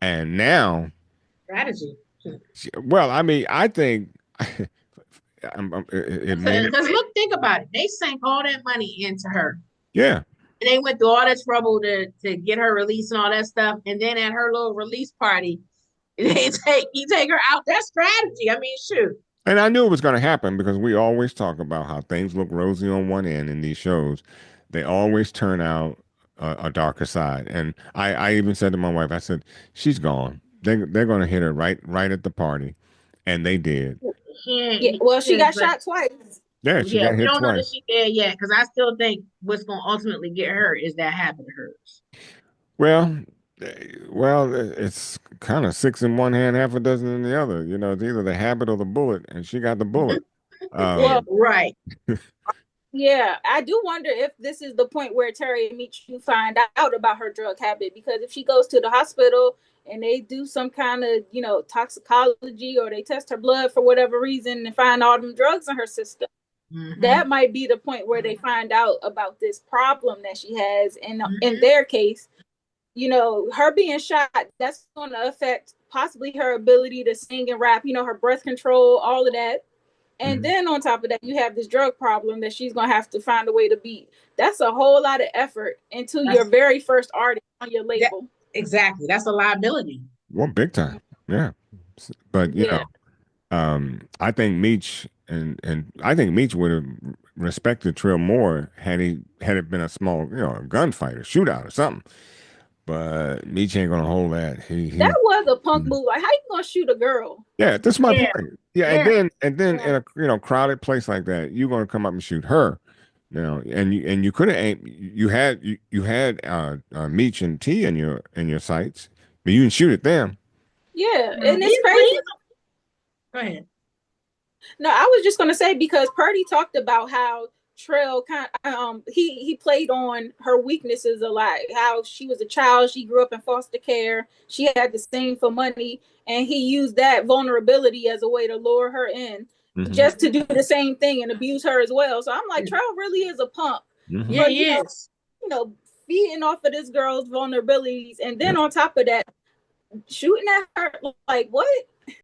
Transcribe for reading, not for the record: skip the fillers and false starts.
And now, Strategy. well, I mean, I think it may not, Because look, think about it. They sank all that money into her. yeah. And they went through all that trouble to get her released and all that stuff. And then at her little release party, you take her out. That's strategy. I mean, shoot. And I knew it was going to happen because we always talk about how things look rosy on one end in these shows. They always turn out a darker side. And I even said to my wife, I said, she's gone. They're going to hit her right at the party. And they did. Yeah, She well, she is, got but shot twice. Yeah, she yeah, got we hit don't know that twice. she dead yet because I still think what's going to ultimately get her is that habit of hers. Well, it's kind of six in one hand, half a dozen in the other. You know, it's either the habit or the bullet, and she got the bullet. Well, Right. yeah, I do wonder if this is the point where Terry meets you find out about her drug habit, because if she goes to the hospital and they do some kind of, toxicology, or they test her blood for whatever reason and find all them drugs in her system, Mm-hmm. that might be the point where they find out about this problem that she has. And in Mm-hmm. their case, her being shot, that's going to affect possibly her ability to sing and rap, her breath control, all of that. And Mhm. then on top of that, you have this drug problem that she's going to have to find a way to beat. That's a whole lot of effort into your That's very first artist on your that label. exactly. That's a liability. Well, big time. Yeah. But Yeah. I think Meech and I think Meech would have respected Trill more had it been a small, a gunfight or shootout or something. But Meech ain't gonna hold that. That He was a punk move. Like, how you going to shoot a girl? Yeah, that's my Yeah. point. Yeah, and Yeah. then in Yeah. a crowded place like that, you're gonna come up and shoot her. And you could have aimed. You had Meech and T in your sights, but you didn't shoot at them. Yeah. Yeah. And it's crazy. Go ahead. No, I was just gonna say, because Purdy talked about how Trail kind he played on her weaknesses a lot. How she was a child, she grew up in foster care, she had to sing for money, and he used that vulnerability as a way to lure her in, Hmm. just to do the same thing and abuse her as well. So I'm like, Trail really is a punk Hmm. Yeah, for he is. feeding off of this girl's vulnerabilities, and then Yep. on top of that, shooting at her. Like, what?